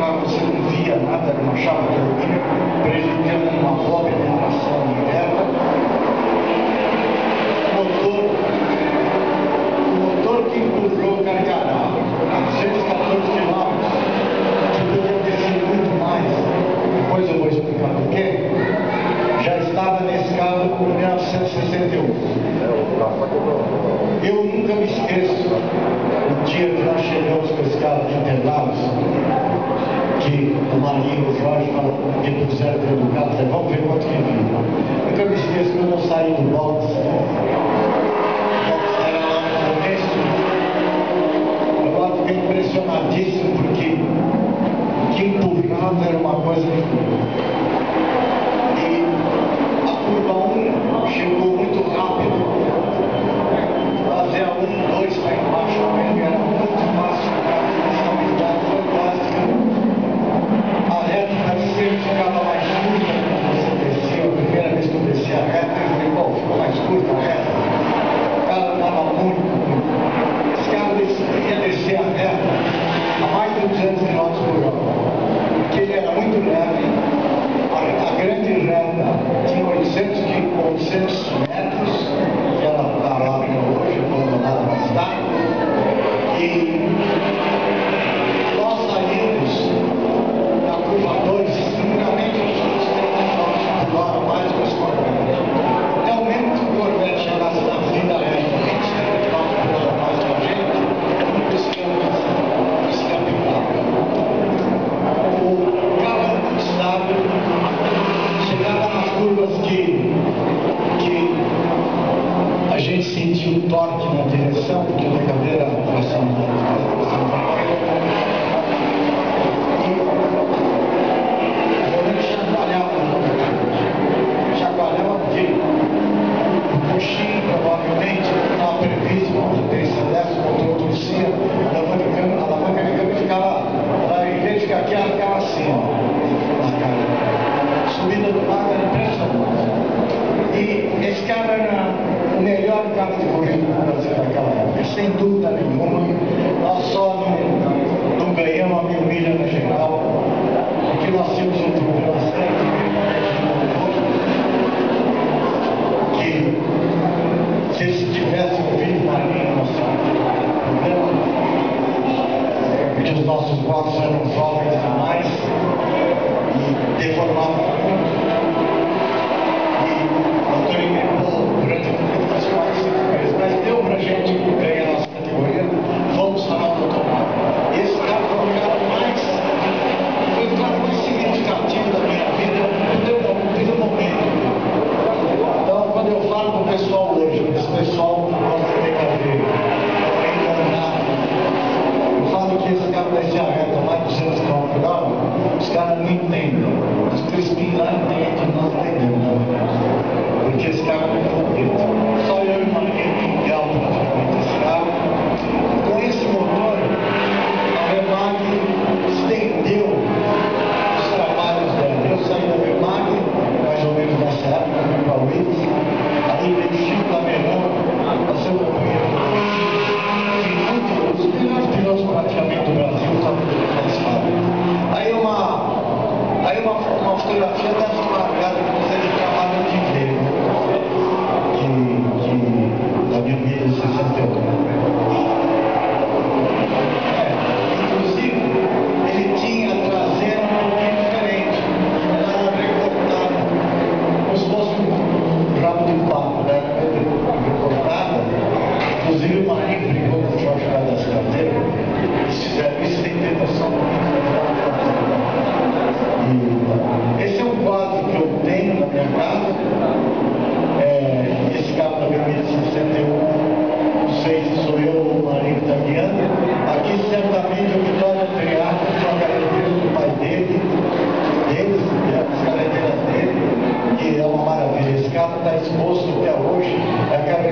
carro você não via nada, era uma chapa de alumínio, prejudicando uma boa penetração direta. O motor que empurrou o Carcará a 214 km, que poderia ter sido muito mais, depois eu vou explicar por quê, já estava nesse carro em 1961. Eu nunca me esqueço o dia que nós chegamos com esse carro de Interlagos, que o Marinho, o Jorge, me puseram dentro do carro e disseram, vamos ver quanto que vinha. Nunca me esqueço quando eu saí do box. Era lá no começo. Eu fiquei impressionadíssimo porque o que empurrava era uma coisa e a curva 1 chegou muito rápido. Fazer a 1, 2 para embaixo era muito fácil, uma estabilidade fantástica. A reta parecia que ficava mais curta quando você descia. A primeira vez que eu desci a reta, eu falei, bom, ficou mais curta a reta. O cara estava muito. Esse carro ia descer a reta a mais de 200 km por hora, porque ele era muito leve. A grande reta tinha 800 metros, que ela parava hoje, abandonada mais tarde, e nós saímos da curva 2, seguramente uns 30 km por hora, mais do que os Corvette. Realmente, se o Corvette chegasse na vida reta, 25 km por hora mais que a gente, nunca escapava. O carro muito estável, chegava nas curvas que a gente sentiu o torque na direção, porque a cadeira tração e o volante chacoalhava porque o coxinho provavelmente estava previsto para a potência dessa, o motor torcia, a alavanca de câmbio ficava, em vez de ficar aqui, ela ficava assim, ó, na cara. A subida do lado era impressionante. E esse carro era o melhor carro de corrida do Brasil naquela época, sem dúvida nenhuma. Nós só não ganhamos a 1000 milhas na geral, porque nós tínhamos um problema sério que, se eles tivessem ouvido Marinho, nós tínhamos problema, porque os nossos blocos eram jovens demais e deformavam muito. Mas deu pra gente ganhar a nossa categoria, vamos falar do automático. Esse carro foi o carro mais significativo da minha vida, no momento. Então, quando eu falo com o pessoal hoje, esse pessoal gosta de TKV, eu falo que esse carro vai ser a reta mais de 200 km por hora, os caras não entendem. Os Crispim lá entendem, nós entendemos. Porque esse carro não é bonito. Só eu e o Marinho Miguel praticamente esse carro. Com esse motor, a Remag estendeu os trabalhos dela. Eu saí da Remag, mais ou menos nessa época, fui para o Willis. Aí veio Chico Lamerão, a seu companheiro. Os melhores pilotos praticamente do Brasil estavam participados. Aí uma fotografia deve ter marcado que você trabalha de ver. Da minha vida de 61. Inclusive, ele tinha a traseira um pouquinho diferente. Ela era recortada, como se fosse um rabo de pato, né? Recortada. Inclusive, o Marinho brigou com o Jorge das Cadeiras. Eles fizeram isso sem ter noção. Esse é um quadro que eu tenho na minha casa. Esse carro da Vermelha 61, não sei se sou eu ou o Marinho italiano. Aqui certamente o Vitório Triato, que é uma carreteira do pai deles, as carreteiras dele, que é uma maravilha. Esse carro está exposto até hoje, é a carreteira